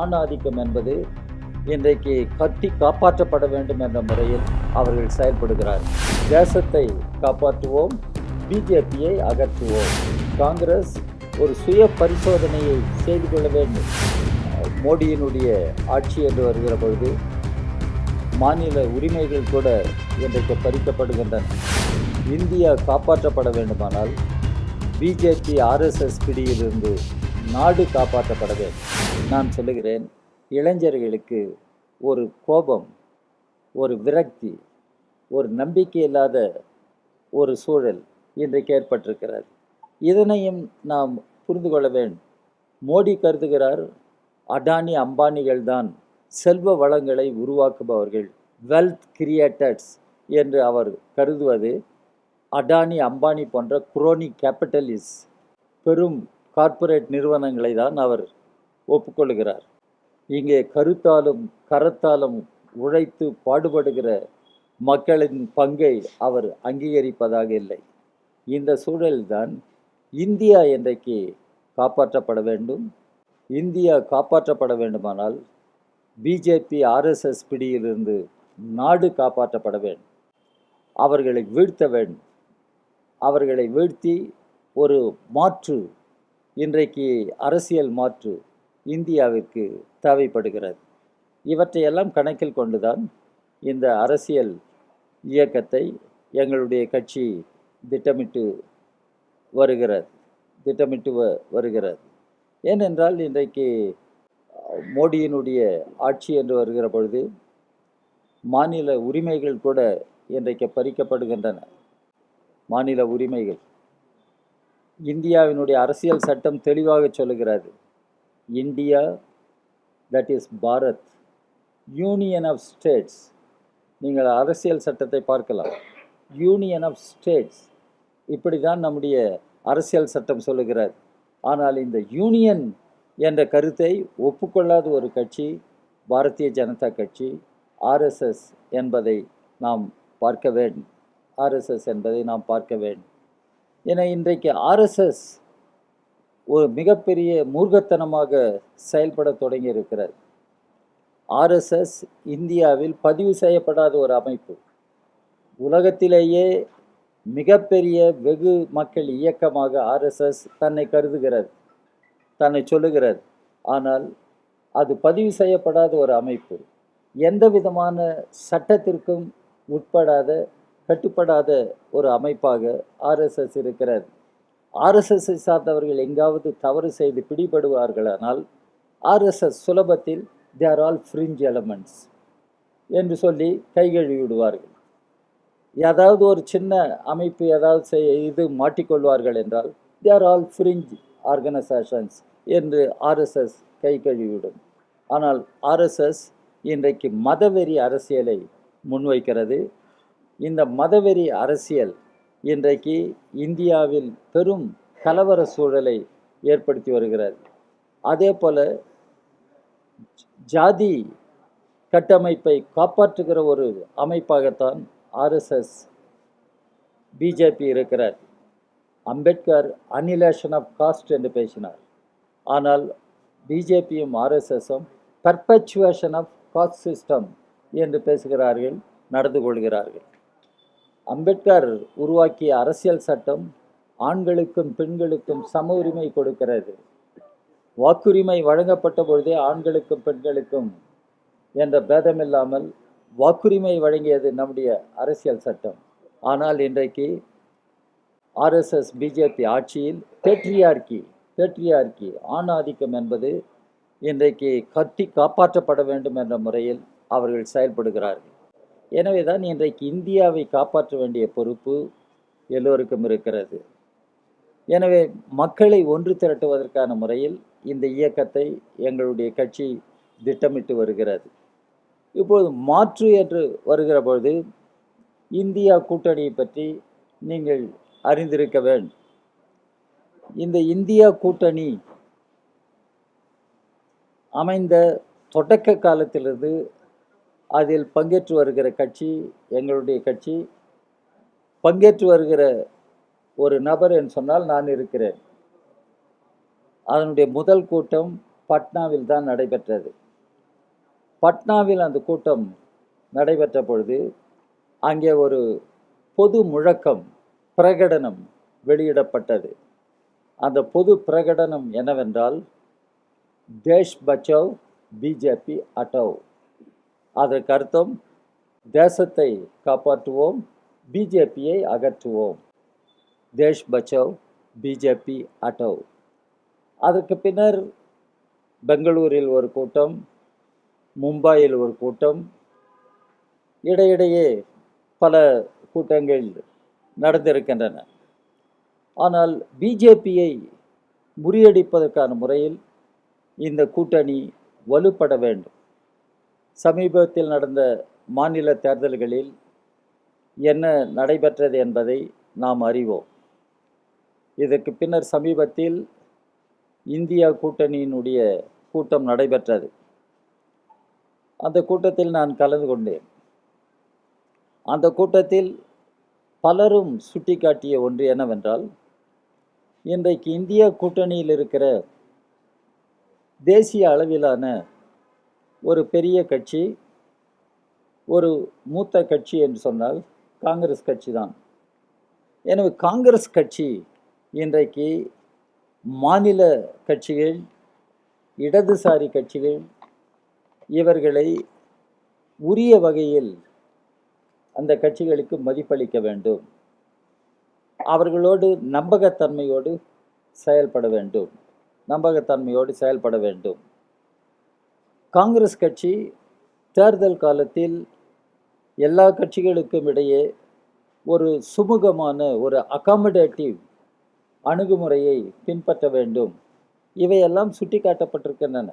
ஆண் ஆதிக்கம் என்பது இன்றைக்கு கட்டி காப்பாற்றப்பட வேண்டும் என்ற முறையில் அவர்கள் செயல்படுகிறார். தேசத்தை காப்பாற்றுவோம், பிஜேபியை அகற்றுவோம். காங்கிரஸ் ஒரு சுய பரிசோதனையை செய்து கொள்ள வேண்டும். மோடியினுடைய ஆட்சி என்று வருகிற பொழுது மாநில உரிமைகள் கூட இன்றைக்கு பறிக்கப்படுகின்றன. இந்தியா காப்பாற்றப்பட வேண்டுமானால் பிஜேபி ஆர்எஸ்எஸ் பிடியிலிருந்து நாடு காப்பாற்றப்பட வேண்டும். நான் சொல்லுகிறேன், இளைஞர்களுக்கு ஒரு கோபம், ஒரு விரக்தி, ஒரு நம்பிக்கை இல்லாத ஒரு சூழல் இன்றைக்கு ஏற்பட்டிருக்கிறது. இதனையும் நாம் புரிந்து கொள்ள வேண்டும். மோடி கருதுகிறார், அடானி அம்பானிகள் தான் செல்வ வளங்களை உருவாக்குபவர்கள், வெல்த் கிரியேட்டர்ஸ் என்று அவர் கருதுவது அடானி அம்பானி போன்ற குரோனி கேபிட்டலிஸ்ட் பெரும் கார்ப்பரேட் நிறுவனங்களை தான் அவர் ஒப்புக்கொள்கிறார். இங்கே கருத்தாலும் கரத்தாலும் உழைத்து பாடுபடுகிற மக்களின் பங்கை அவர் அங்கீகரிப்பதாக இல்லை. இந்த சூழலில்தான் இந்தியா இன்றைக்கு காப்பாற்றப்பட வேண்டும். இந்தியா காப்பாற்றப்பட வேண்டுமானால் பிஜேபி ஆர்எஸ்எஸ் பிடியிலிருந்து நாடு காப்பாற்றப்பட வேண்டும். அவர்களை வீழ்த்த வேண்டும். அவர்களை வீழ்த்தி ஒரு மாற்று, இன்றைக்கு அரசியல் மாற்று இந்தியாவிற்கு தேவைப்படுகிறது. இவற்றையெல்லாம் கணக்கில் கொண்டுதான் இந்த அரசியல் இயக்கத்தை எங்களுடைய கட்சி திட்டமிட்டு வருகிறது. ஏனென்றால் இன்றைக்கு மோடியினுடைய ஆட்சி என்று வருகிற பொழுது மாநில உரிமைகள் கூட இன்றைக்கு பறிக்கப்படுகின்றன. மாநில உரிமைகள், இந்தியாவினுடைய அரசியல் சட்டம் தெளிவாக சொல்லுகிறது, India that is Bharat, union of states. நீங்கள் அரசியல் சட்டத்தை பார்க்கலாம், யூனியன் ஆஃப் ஸ்டேட்ஸ், இப்படி தான் நம்முடைய அரசியல் சட்டம் சொல்லுகிறது. ஆனால் இந்த யூனியன் என்ற கருத்தை ஒப்புக்கொள்ளாத ஒரு கட்சி பாரதிய ஜனதா கட்சி, ஆர்எஸ்எஸ் என்பதை நாம் பார்க்க வேண்டும். என இன்றைக்கு ஆர்எஸ்எஸ் ஒரு மிகப்பெரிய மூர்க்கத்தனமாக செயல்பட தொடங்கி இருக்கிறது. ஆர்எஸ்எஸ் இந்தியாவில் பதிவு செய்யப்படாத ஒரு அமைப்பு. உலகத்திலேயே மிகப்பெரிய வெகு மக்கள் இயக்கமாக ஆர்எஸ்எஸ் தன்னை கருதுகிறது, தன்னை சொல்லுகிறது. ஆனால் அது பதிவு செய்யப்படாத ஒரு அமைப்பு. எந்த விதமான சட்டத்திற்கும் உட்படாத, கட்டுப்படாத ஒரு அமைப்பாக ஆர்எஸ்எஸ் இருக்கிறது. ஆர்எஸ்எஸ்ஸை சார்ந்தவர்கள் எங்காவது தவறு செய்து பிடிபடுவார்களானால் ஆர்எஸ்எஸ் சுலபத்தில் they are all fringe elements என்று சொல்லி கைகழுவி விடுவார்கள். ஏதாவது ஒரு சின்ன அமைப்பு ஏதாவது இது மாட்டிக்கொள்வார்கள் என்றால் தே ஆர் ஆல் ஃப்ரிஞ்ச் ஆர்கனைசேஷன்ஸ் என்று ஆர்எஸ்எஸ் கை கழுவிவிடும். ஆனால் ஆர்எஸ்எஸ் இன்றைக்கு மதவெறி அரசியலை முன்வைக்கிறது. இந்த மதவெறி அரசியல் இன்றைக்கு இந்தியாவில் பெரும் கலவர சூழலை ஏற்படுத்தி வருகிறது. அதே போல ஜாதி கட்டமைப்பை காப்பாற்றுகிற ஒரு அமைப்பாகத்தான் ஆர்எஸ்எஸ் பிஜேபி இருக்கிறார். அம்பேத்கர் அனிலேஷன் ஆஃப் காஸ்ட் என்று பேசினார். ஆனால் பிஜேபியும் ஆர்எஸ்எஸும் பர்பச்சுவேஷன் ஆஃப் காஸ்ட் சிஸ்டம் என்று பேசுகிறார்கள், நடந்து கொள்கிறார்கள். அம்பேத்கர் உருவாக்கிய அரசியல் சட்டம் ஆண்களுக்கும் பெண்களுக்கும் சம உரிமை கொடுக்கிறது. வாக்குரிமை வழங்கப்பட்ட பொழுதே ஆண்களுக்கும் பெண்களுக்கும் என்ற பேதமில்லாமல் வாக்குரிமை வழங்கியது நம்முடைய அரசியல் சட்டம். ஆனால் இன்றைக்கு ஆர்எஸ்எஸ் பிஜேபி ஆட்சியில் பேட்ரியார்கி ஆணாதிக்கம் என்பது இன்றைக்கு கட்டி காப்பாற்றப்பட வேண்டும் என்ற முறையில் அவர்கள் செயல்படுகிறார்கள். எனவே தான் இன்றைக்கு இந்தியாவை காப்பாற்ற வேண்டிய பொறுப்பு எல்லோருக்கும் இருக்கிறது. எனவே மக்களை ஒன்று திரட்டுவதற்கான முறையில் இந்த இயக்கத்தை எங்களுடைய கட்சி திட்டமிட்டு வருகிறது. இப்போது மாற்று என்று வருகிற பொழுது இந்தியா கூட்டணியை பற்றி நீங்கள் அறிந்திருக்க வேண்டும். இந்த இந்தியா கூட்டணி அமைந்த தொடக்க காலத்திலிருந்து அதில் பங்கேற்று வருகிற கட்சி எங்களுடைய கட்சி. பங்கேற்று வருகிற ஒரு நபர் என்று சொன்னால் நான் இருக்கிறேன். அதனுடைய முதல் கூட்டம் பட்னாவில் தான் நடைபெற்றது. பட்னாவில் அந்த கூட்டம் நடைபெற்ற பொழுது அங்கே ஒரு பொது முழக்கம், பிரகடனம் வெளியிடப்பட்டது. அந்த பொது பிரகடனம் என்னவென்றால், தேஷ் பச்சாவ் பிஜேபி அட்டாவ். அதற்கு அர்த்தம், தேசத்தை காப்பாற்றுவோம், பிஜேபியை அகற்றுவோம். தேஷ் பச்சாவ் பிஜேபி அட்டாவ். அதற்கு பின்னர் பெங்களூரில் ஒரு கூட்டம், மும்பையில் ஒரு கூட்டம், இடையிடையே பல கூட்டங்கள் நடந்திருக்கின்றன. ஆனால் பிஜேபியை முறியடிப்பதற்கான முறையில் இந்த கூட்டணி வலுப்பட வேண்டும். சமீபத்தில் நடந்த மாநில தேர்தல்களில் என்ன நடைபெற்றது என்பதை நாம் அறிவோம். இதற்கு பின்னர் சமீபத்தில் இந்தியா கூட்டணியினுடைய கூட்டம் நடைபெற்றது. அந்த கூட்டத்தில் நான் கலந்து கொண்டேன். அந்த கூட்டத்தில் பலரும் சுட்டிக்காட்டிய ஒன்று என்னவென்றால், இன்றைக்கு இந்தியா கூட்டணியில் இருக்கிற தேசிய அளவிலான ஒரு பெரிய கட்சி, ஒரு மூத்த கட்சி என்று சொன்னால் காங்கிரஸ் கட்சி தான். எனவே காங்கிரஸ் கட்சி இன்றைக்கு மாநில கட்சிகள், இடதுசாரி கட்சிகள் இவர்களை உரிய வகையில் அந்த கட்சிகளுக்கு மதிப்பளிக்க வேண்டும். அவர்களோடு நம்பகத்தன்மையோடு செயல்பட வேண்டும். காங்கிரஸ் கட்சி தேர்தல் காலத்தில் எல்லா கட்சிகளுக்கும் இடையே ஒரு சுமூகமான, ஒரு அகாமடேட்டிவ் அணுகுமுறையை பின்பற்ற வேண்டும். இவையெல்லாம் சுட்டிக்காட்டப்பட்டிருக்கின்றன.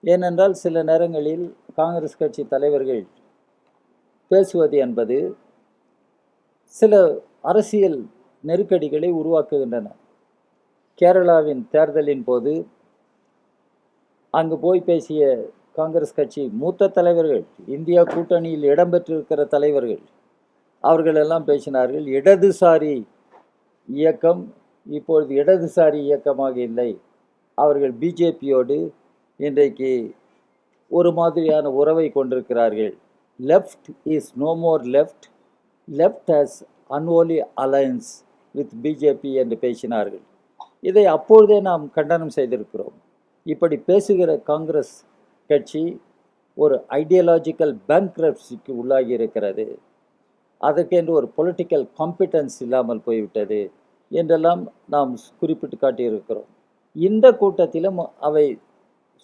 ஏனென்றால் சில நேரங்களில் காங்கிரஸ் கட்சி தலைவர்கள் பேசுவது என்பது சில அரசியல் நெருக்கடிகளை உருவாக்குகின்றன. கேரளாவின் தேர்தலின் போது அங்கு போய் பேசிய காங்கிரஸ் கட்சி மூத்த தலைவர்கள், இந்தியா கூட்டணியில் இடம்பெற்றிருக்கிற தலைவர்கள், அவர்களெல்லாம் பேசினார்கள், இடதுசாரி இயக்கம் இப்பொழுது இடதுசாரி இயக்கமாக இல்லை, அவர்கள் பிஜேபியோடு இன்றைக்கு ஒரு மாதிரியான உறவை கொண்டிருக்கிறார்கள். Left is no more left, left has unholy alliance with BJP என்று பேசினார்கள். இதை அப்பொழுதே நாம் கண்டனம் செய்திருக்கிறோம். இப்படி பேசுகிற காங்கிரஸ் கட்சி ஒரு ஐடியாலஜிக்கல் பேங்க்ரப்சிக்கு உள்ளாகி இருக்கிறது, அதற்கென்று ஒரு பொலிட்டிக்கல் காம்பிட்டன்ஸ் இல்லாமல் போய்விட்டது என்றெல்லாம் நாம் குறிப்பிட்டு காட்டியிருக்கிறோம். இந்த கூட்டத்திலும் அவை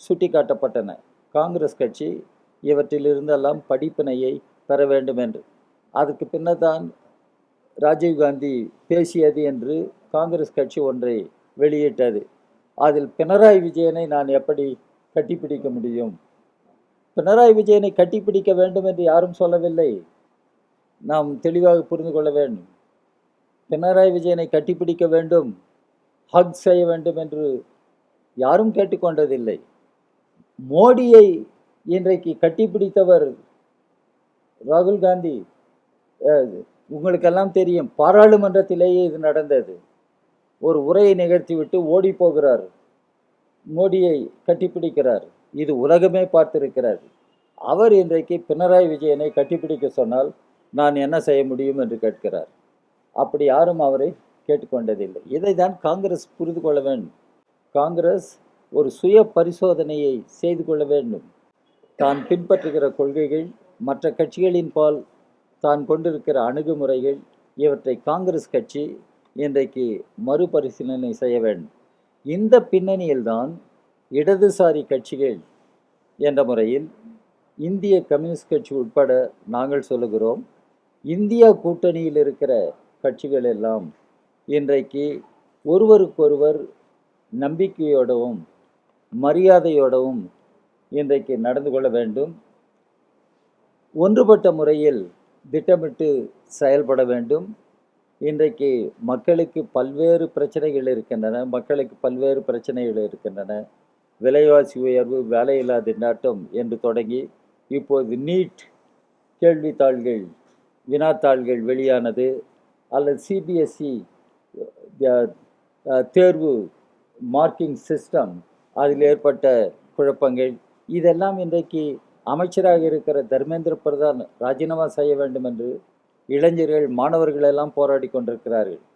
சுட்டிக்காட்டப்பட்டன. காங்கிரஸ் கட்சி இவற்றிலிருந்தெல்லாம் படிப்பினையை பெற வேண்டும் என்று. அதுக்கு பின்னர் தான் ராஜீவ்காந்தி பேசியது என்று காங்கிரஸ் கட்சி ஒன்றை வெளியிட்டது. அதில் பினராயி விஜயனை நான் எப்படி கட்டிப்பிடிக்க முடியும்? பினராயி விஜயனை கட்டிப்பிடிக்க வேண்டும் என்று யாரும் சொல்லவில்லை. நாம் தெளிவாக புரிந்து கொள்ள வேண்டும். பினராயி விஜயனை கட்டிப்பிடிக்க வேண்டும், ஹக் செய்ய வேண்டும் என்று யாரும் கேட்டுக்கொண்டதில்லை. மோடியை இன்றைக்கு கட்டிப்பிடித்தவர் ராகுல் காந்தி. உங்களுக்கெல்லாம் தெரியும், பாராளுமன்றத்திலேயே இது நடந்தது. ஒரு உரையை நிகழ்த்திவிட்டு ஓடி போகிறார், மோடியை கட்டிப்பிடிக்கிறார். இது உலகமே பார்த்திருக்கிறார். அவர் இன்றைக்கு பினராயி விஜயனை கட்டிப்பிடிக்க சொன்னால் நான் என்ன செய்ய முடியும் என்று கேட்கிறார். அப்படி யாரும் அவரை கேட்டுக்கொண்டதில்லை. இதை தான் காங்கிரஸ் புரிந்து கொள்ள வேண்டும். காங்கிரஸ் ஒரு சுய பரிசோதனையை செய்து கொள்ள வேண்டும். தான் பின்பற்றுகிற கொள்கைகள், மற்ற கட்சிகளின் பால் தான் கொண்டிருக்கிற அணுகுமுறைகள், இவற்றை காங்கிரஸ் கட்சி இன்றைக்கு மறுபரிசீலனை செய்ய வேண்டும். இந்த பின்னணியில்தான் இடதுசாரி கட்சிகள் என்ற முறையில் இந்திய கம்யூனிஸ்ட் கட்சி உட்பட நாங்கள் சொல்லுகிறோம், இந்தியா கூட்டணியில் இருக்கிற கட்சிகள் எல்லாம் இன்றைக்கு ஒருவருக்கொருவர் நம்பிக்கையோடவும் மரியாதையோடவும் இன்றைக்கு நடந்து கொள்ள வேண்டும். ஒன்றுபட்ட முறையில் திட்டமிட்டு செயல்பட வேண்டும். இன்றைக்கு மக்களுக்கு பல்வேறு பிரச்சனைகள் இருக்கின்றன. விலைவாசி உயர்வு, வேலையில்லா திண்டாட்டம் என்று தொடங்கி இப்போது நீட் கேள்வித்தாள்கள், வினாத்தாள்கள் வெளியானது, அல்லது சிபிஎஸ்இ தேர்வு மார்க்கிங் சிஸ்டம், அதில் ஏற்பட்ட குழப்பங்கள் இதெல்லாம் இன்றைக்கு அமைச்சராக இருக்கிற தர்மேந்திர பிரதான் ராஜினாமா செய்ய வேண்டும் என்று இளைஞர்கள் மாணவர்கள் எல்லாம் போராடி கொண்டிருக்கிறார்கள்.